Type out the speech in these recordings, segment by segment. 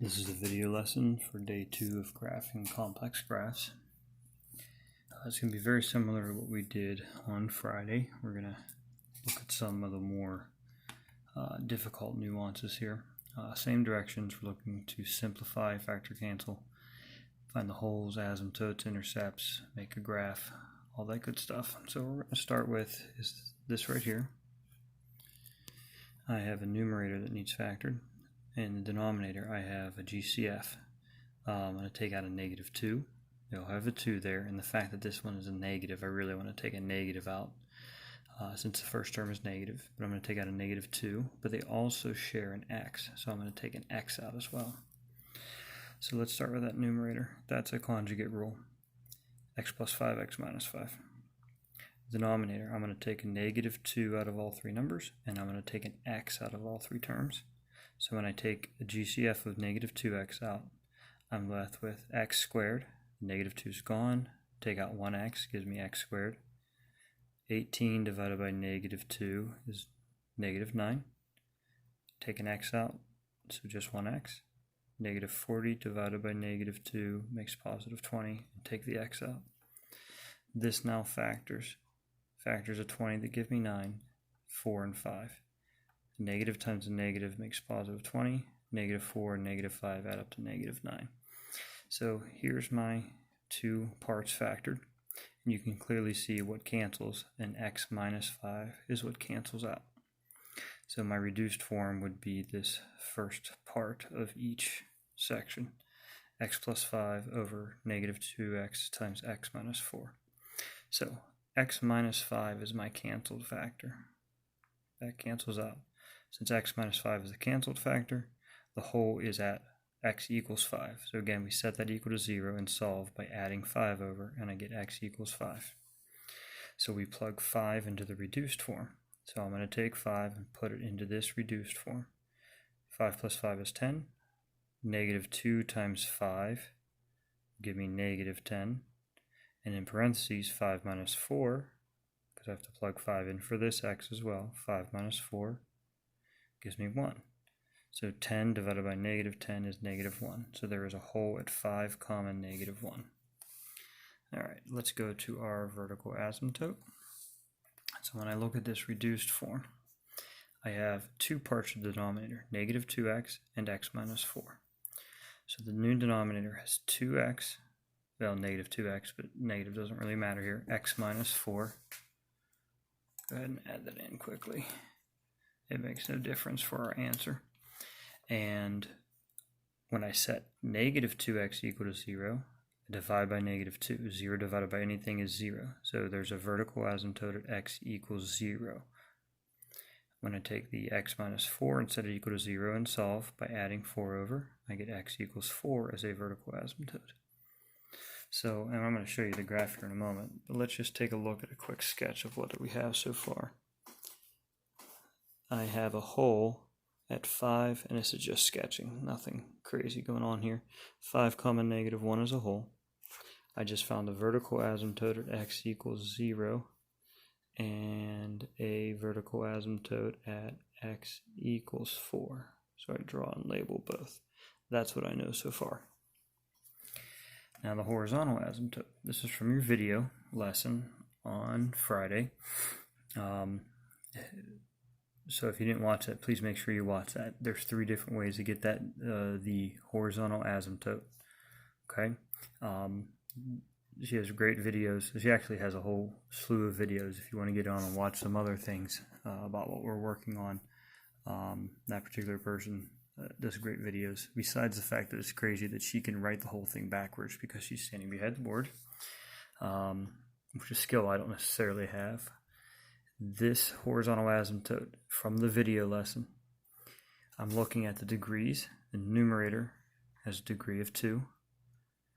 This is a video lesson for day 2 of graphing complex graphs. It's going to be very similar to what we did on Friday. We're going to look at some of the more difficult nuances here. Same directions. We're looking to simplify, factor cancel, find the holes, asymptotes, intercepts, make a graph, all that good stuff. So what we're going to start with is this right here. I have a numerator that needs factored. In the denominator, I have a GCF. I'm going to take out a -2. You'll have a 2 there, and the fact that this one is a negative, I really want to take a negative out since the first term is negative. But I'm going to take out a -2, but they also share an x, so I'm going to take an x out as well. So let's start with that numerator. That's a conjugate rule. X plus 5, x minus 5. Denominator, I'm going to take a -2 out of all 3 numbers, and I'm going to take an x out of all 3 terms. So when I take a GCF of -2x out, I'm left with x squared. -2 is gone. Take out 1x, gives me x squared. 18 divided by -2 is -9. Take an x out, so just 1x. -40 divided by -2 makes +20, and take the x out. This now factors a 20 that give me 9, 4, and 5. Negative times a negative makes +20. -4 and -5 add up to -9. So here's my 2 parts factored. And you can clearly see what cancels, and x minus 5 is what cancels out. So my reduced form would be this first part of each section. X plus 5 over -2x times x minus 4. So x minus 5 is my canceled factor. That cancels out. Since x minus 5 is a canceled factor, the whole is at x equals 5. So again, we set that equal to 0 and solve by adding 5 over, and I get x equals 5. So we plug 5 into the reduced form. So I'm going to take 5 and put it into this reduced form. 5 plus 5 is 10. -2 times 5 give me -10. And in parentheses, 5 minus 4, because I have to plug 5 in for this x as well. 5 minus 4 gives me 1. So 10 divided by -10 is -1. So there is a hole at 5, -1. Alright, let's go to our vertical asymptote. So when I look at this reduced form, I have 2 parts of the denominator, -2x and x minus 4. So the new denominator has 2x, well, -2x, but negative doesn't really matter here, x minus 4. Go ahead and add that in quickly. It makes no difference for our answer. And when I set -2x equal to 0, I divide by -2. 0 divided by anything is 0. So there's a vertical asymptote at x equals 0. When I take the x minus 4 and set it equal to 0 and solve by adding 4 over, I get x equals 4 as a vertical asymptote. So, and I'm going to show you the graph here in a moment, but let's just take a look at a quick sketch of what we have so far. I have a hole at 5, and this is just sketching, nothing crazy going on here. 5, -1 is a hole. I just found a vertical asymptote at x equals 0 and a vertical asymptote at x equals 4. So I draw and label both. That's what I know so far. Now the horizontal asymptote. This is from your video lesson on Friday. So if you didn't watch that, please make sure you watch that. There's 3 different ways to get that the horizontal asymptote. Okay. She has great videos. She actually has a whole slew of videos if you want to get on and watch some other things about what we're working on. That particular person does great videos, besides the fact that it's crazy that she can write the whole thing backwards because she's standing behind the board, which is a skill I don't necessarily have. This horizontal asymptote from the video lesson, I'm looking at the degrees. The numerator has a degree of 2.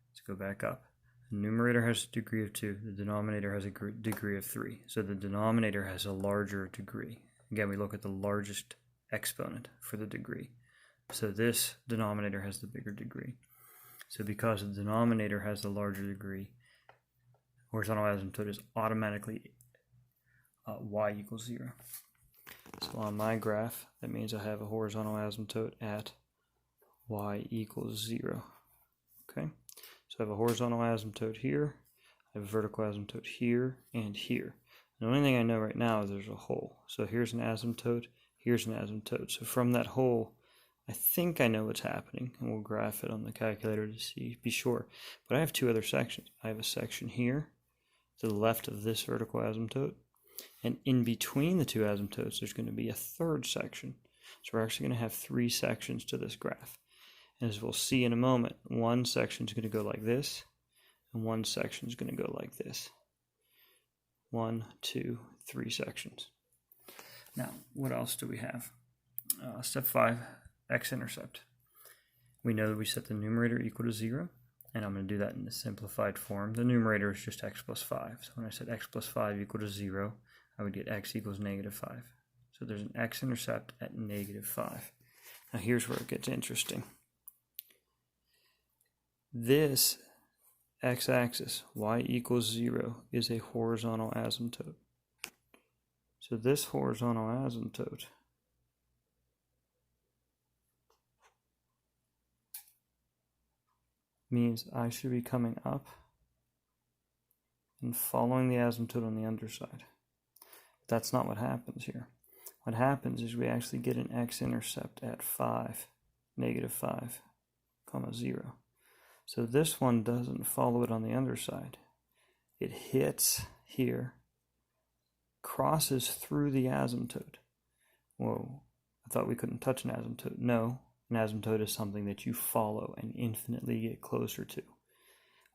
Let's go back up. The numerator has a degree of 2. The denominator has a degree of 3. So the denominator has a larger degree. Again, we look at the largest exponent for the degree. So this denominator has the bigger degree. So because the denominator has the larger degree, horizontal asymptote is automatically y equals 0. So on my graph, that means I have a horizontal asymptote at y equals 0. Okay, so I have a horizontal asymptote here, I have a vertical asymptote here and here. The only thing I know right now is there's a hole. So here's an asymptote, here's an asymptote. So from that hole, I think I know what's happening, and we'll graph it on the calculator to be sure. But I have two other sections. I have a section here to the left of this vertical asymptote, and in between the two asymptotes, there's going to be a third section. So we're actually going to have three sections to this graph. And as we'll see in a moment, one section is going to go like this, and one section is going to go like this. 1, 2, 3 sections. Now, what else do we have? Step 5, x-intercept. We know that we set the numerator equal to 0, and I'm going to do that in the simplified form. The numerator is just x plus 5. So when I said x plus 5 equal to 0, I would get x equals negative 5. So there's an x-intercept at negative 5. Now here's where it gets interesting. This x-axis, y equals 0, is a horizontal asymptote. So this horizontal asymptote means I should be coming up and following the asymptote on the underside. That's not what happens here. What happens is we actually get an x-intercept at 5, negative 5, comma 0. So this one doesn't follow it on the underside. It hits here, crosses through the asymptote. Whoa, I thought we couldn't touch an asymptote. No, an asymptote is something that you follow and infinitely get closer to.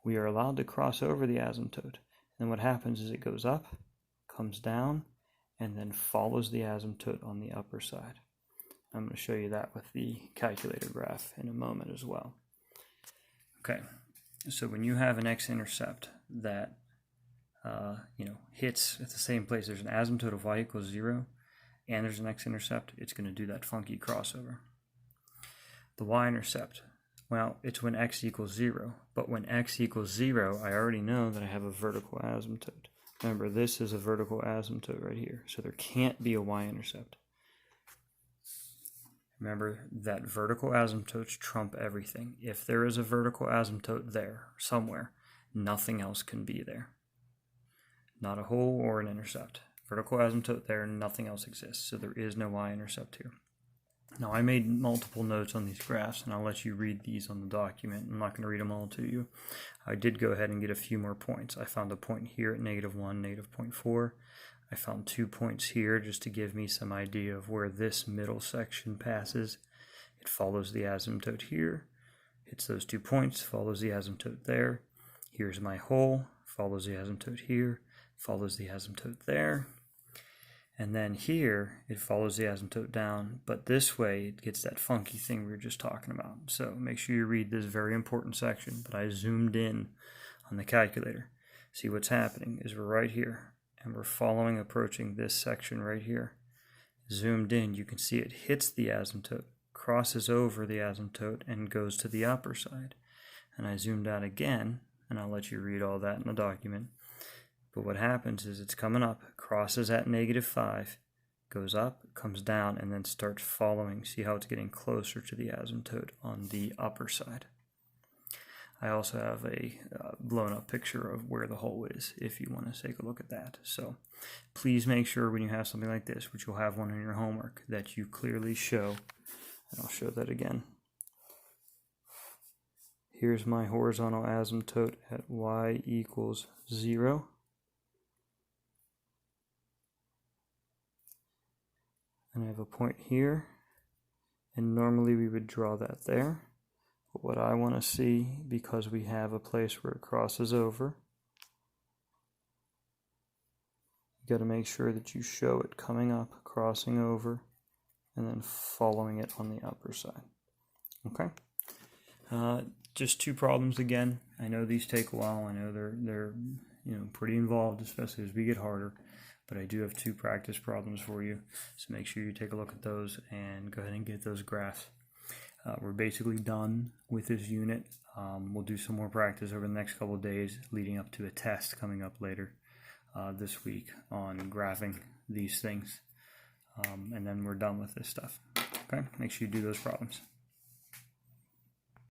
We are allowed to cross over the asymptote. And what happens is it goes up, comes down, and then follows the asymptote on the upper side. I'm going to show you that with the calculator graph in a moment as well. Okay, so when you have an x-intercept that hits at the same place, there's an asymptote of y equals 0, and there's an x-intercept, it's going to do that funky crossover. The y-intercept, well, it's when x equals 0, but when x equals 0, I already know that I have a vertical asymptote. Remember, this is a vertical asymptote right here, so there can't be a y-intercept. Remember that vertical asymptotes trump everything. If there is a vertical asymptote there, somewhere, nothing else can be there. Not a hole or an intercept. Vertical asymptote there, nothing else exists, so there is no y-intercept here. Now, I made multiple notes on these graphs, and I'll let you read these on the document. I'm not going to read them all to you. I did go ahead and get a few more points. I found a point here at -1, -0.4. I found 2 points here just to give me some idea of where this middle section passes. It follows the asymptote here, hits those 2 points, follows the asymptote there. Here's my hole, follows the asymptote here, follows the asymptote there. And then here, it follows the asymptote down, but this way it gets that funky thing we were just talking about. So make sure you read this very important section, but I zoomed in on the calculator. See, what's happening is we're right here, and we're approaching this section right here. Zoomed in, you can see it hits the asymptote, crosses over the asymptote, and goes to the upper side. And I zoomed out again, and I'll let you read all that in the document. But what happens is it's coming up, crosses at -5, goes up, comes down, and then starts following. See how it's getting closer to the asymptote on the upper side. I also have a blown up picture of where the hole is if you want to take a look at that. So please make sure when you have something like this, which you'll have one in your homework, that you clearly show, and I'll show that again. Here's my horizontal asymptote at y equals 0. And I have a point here, and normally we would draw that there. But what I want to see, because we have a place where it crosses over, you got to make sure that you show it coming up, crossing over, and then following it on the upper side. Okay? Just 2 problems again. I know these take a while. I know they're pretty involved, especially as we get harder. But I do have 2 practice problems for you, so make sure you take a look at those and go ahead and get those graphs. We're basically done with this unit. We'll do some more practice over the next couple of days leading up to a test coming up later this week on graphing these things. And then we're done with this stuff. Okay, make sure you do those problems.